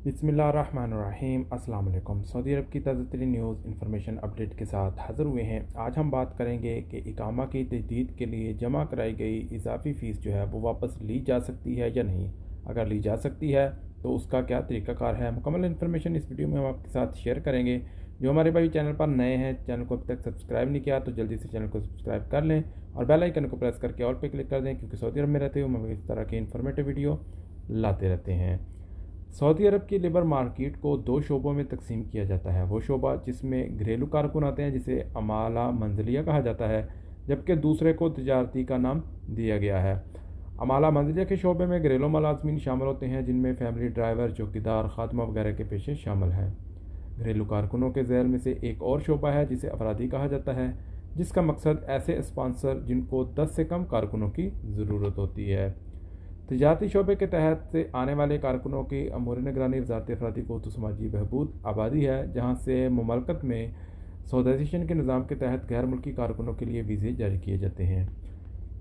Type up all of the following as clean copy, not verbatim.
बिस्मिल्लाहिर्रहमानिर्रहीम। अस्सलाम वालेकुम। सऊदी अरब की ताज़ा तरीन न्यूज़ इन्फॉर्मेशन अपडेट के साथ हाज़िर हुए हैं। आज हम बात करेंगे कि इकामा की तजदीद के लिए जमा कराई गई इजाफ़ी फ़ीस जो है वो वापस ली जा सकती है या नहीं। अगर ली जा सकती है तो उसका क्या तरीक़ाकार है, मुकम्मल इन्फॉर्मेशन इस वीडियो में हम आपके साथ शेयर करेंगे। जो हमारे भाई चैनल पर नए हैं, चैनल को अभी तक सब्सक्राइब नहीं किया तो जल्दी से चैनल को सब्सक्राइब कर लें और बेल आइकन को प्रेस करके ऑल पे क्लिक कर दें, क्योंकि सऊदी अरब में रहते हुए हम इस तरह के इन्फॉर्मेटिव वीडियो लाते रहते हैं। सऊदी अरब की लेबर मार्केट को दो शोबों में तकसीम किया जाता है। वो शोबा जिसमें घरेलू कारकुन आते हैं जिसे अमाला मंजिलिया कहा जाता है, जबकि दूसरे को तजारती का नाम दिया गया है। अमाला मंजिलिया के शोबे में घरेलू मुलाजमीन शामिल होते हैं, जिनमें फैमिली ड्राइवर, चौकीदार, खादमा वगैरह के पेशे शामिल हैं। घरेलू कारकुनों के जैल में से एक और शोबा है जिसे अफरादी कहा जाता है, जिसका मकसद ऐसे स्पॉन्सर जिनको 10 से कम कारकुनों की ज़रूरत होती है। तजारती शोबे के तहत से आने वाले कारकुनों की अमूर निगरानी वजारत अफरादी को तो समाजी बहबूद आबादी है, जहाँ से मुमलकत में सौदाइजेशन के निज़ाम के तहत गैर मुल्की कारकुनों के लिए वीज़े जारी किए जाते हैं।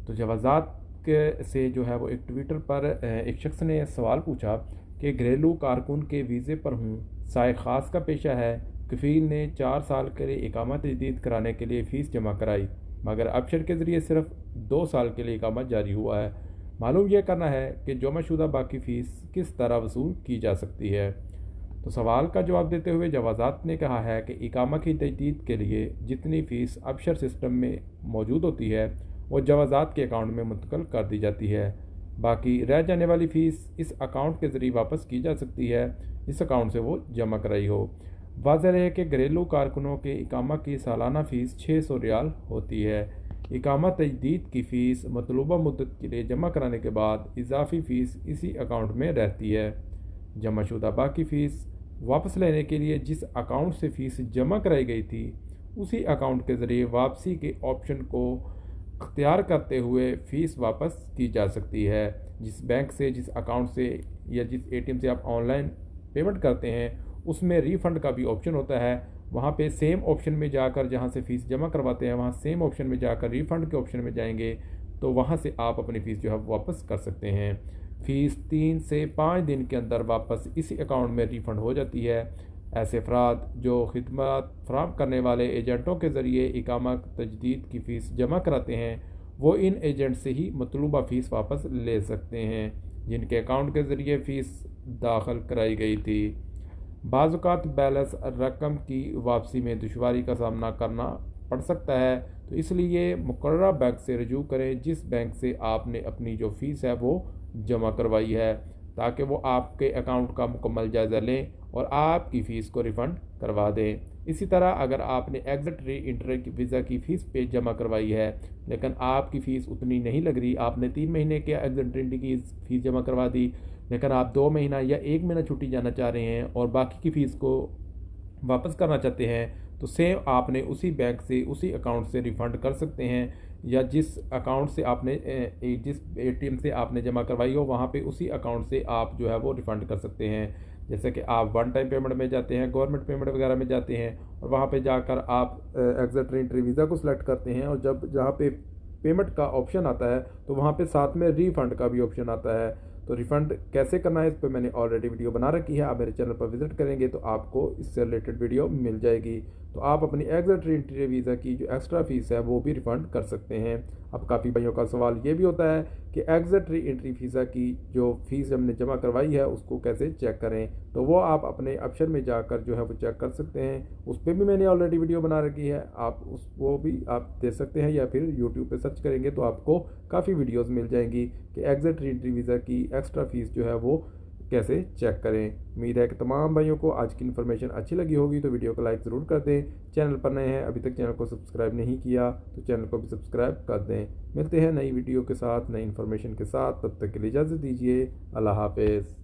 तो जवाज़ात के से जो है वो एक ट्विटर पर एक शख्स ने सवाल पूछा कि घरेलू कारकुन के वीज़े पर हूँ, साय ख़ास का पेशा है, कफ़ील ने 4 साल के लिए इकामा तजदीद कराने के लिए फ़ीस जमा कराई, मगर अबशर के ज़रिए सिर्फ 2 साल के लिए इकामा जारी हुआ है। मालूम यह करना है कि जमाशुदा बाकी फ़ीस किस तरह वसूल की जा सकती है। तो सवाल का जवाब देते हुए जवाज़ात ने कहा है कि इकामा की तजदीद के लिए जितनी फ़ीस अबशर सिस्टम में मौजूद होती है वो जवाज़ात के अकाउंट में मुंतकिल कर दी जाती है। बाकी रह जाने वाली फ़ीस इस अकाउंट के ज़रिए वापस की जा सकती है, इस अकाउंट से वो जमा कराई हो। वाज़ेह है कि घरेलू कारकुनों के इकामा की सालाना फ़ीस 600 रियाल होती है। इकामा तजदीद की फ़ीस मतलूबा मुद्दत के लिए जमा कराने के बाद इजाफ़ी फ़ीस इसी अकाउंट में रहती है। जमाशुदा बाकी फ़ीस वापस लेने के लिए जिस अकाउंट से फ़ीस जमा कराई गई थी, उसी अकाउंट के ज़रिए वापसी के ऑप्शन को अख्तियार करते हुए फ़ीस वापस की जा सकती है। जिस बैंक से, जिस अकाउंट से या जिस एटीएम से आप ऑनलाइन पेमेंट करते हैं, उसमें रिफ़ंड का भी ऑप्शन होता है। वहाँ पे सेम ऑप्शन में जाकर, जहाँ से फ़ीस जमा करवाते हैं, वहाँ सेम ऑप्शन में जाकर रिफ़ंड के ऑप्शन में जाएंगे तो वहाँ से आप अपनी फ़ीस जो है वापस कर सकते हैं। फ़ीस 3 से 5 दिन के अंदर वापस इसी अकाउंट में रिफ़ंड हो जाती है। ऐसे अफराद जो खिदमत फराहम करने वाले एजेंटों के ज़रिए इकामा तजदीद की फ़ीस जमा कराते हैं, वो इन एजेंट से ही मतलूबा फ़ीस वापस ले सकते हैं जिनके अकाउंट के ज़रिए फ़ीस दाखिल कराई गई थी। बाज़ औक़ात बैलेंस रकम की वापसी में दुश्वारी का सामना करना पड़ सकता है, तो इसलिए मुकर्रर बैंक से रजू करें जिस बैंक से आपने अपनी जो फ़ीस है वो जमा करवाई है, ताकि वो आपके अकाउंट का मुकम्मल जायज़ा लें और आपकी फ़ीस को रिफ़ंड करवा दें। इसी तरह अगर आपने एग्ज़िट री इंट्री वीज़ा की फ़ीस पे जमा करवाई है लेकिन आपकी फ़ीस उतनी नहीं लग रही, आपने 3 महीने के एग्ज़िट एंट्री की फ़ीस जमा करवा दी लेकिन आप 2 महीना या 1 महीना छुट्टी जाना चाह रहे हैं और बाकी की फ़ीस को वापस करना चाहते हैं, तो सेम आपने उसी बैंक से, उसी अकाउंट से रिफ़ंड कर सकते हैं, या जिस अकाउंट से आपने जिस एटीएम से आपने जमा करवाई हो वहाँ पे उसी अकाउंट से आप जो है वो रिफ़ंड कर सकते हैं। जैसे कि आप वन टाइम पेमेंट में जाते हैं, गवर्नमेंट पेमेंट वगैरह में जाते हैं और वहाँ पे जाकर आप एग्ज़िट री वीज़ा को सिलेक्ट करते हैं और जब जहाँ पे पेमेंट का ऑप्शन आता है तो वहाँ पे साथ में रिफ़ंड का भी ऑप्शन आता है। तो रिफ़ंड कैसे करना है इस पर मैंने ऑलरेडी वीडियो बना रखी है, आप मेरे चैनल पर विज़िट करेंगे तो आपको इससे रिलेटेड वीडियो मिल जाएगी। तो आप अपनी एग्ज़िट एंट्री वीज़ा की जो एक्स्ट्रा फ़ीस है वो भी रिफ़ंड कर सकते हैं। अब काफ़ी भाइयों का सवाल ये भी होता है कि एग्ज़िट एंट्री वीज़ा की जो फ़ीस हमने जमा करवाई है उसको कैसे चेक करें, तो वो आप अपने ऑप्शन में जाकर जो है वो चेक कर सकते हैं। उस पर भी मैंने ऑलरेडी वीडियो बना रखी है, आप वो भी आप देख सकते हैं, या फिर यूट्यूब पे सर्च करेंगे तो आपको काफ़ी वीडियोस मिल जाएंगी कि एग्ज़िट एंट्री वीज़ा की एक्स्ट्रा फ़ीस जो है वो कैसे चेक करें। उम्मीद है कि तमाम भाइयों को आज की इन्फॉर्मेशन अच्छी लगी होगी, तो वीडियो को लाइक ज़रूर कर दें। चैनल पर नए हैं, अभी तक चैनल को सब्सक्राइब नहीं किया तो चैनल को भी सब्सक्राइब कर दें। मिलते हैं नई वीडियो के साथ, नई इन्फॉर्मेशन के साथ, तब तक के लिए इजाज़त दीजिए। अल्लाह हाफ़िज़।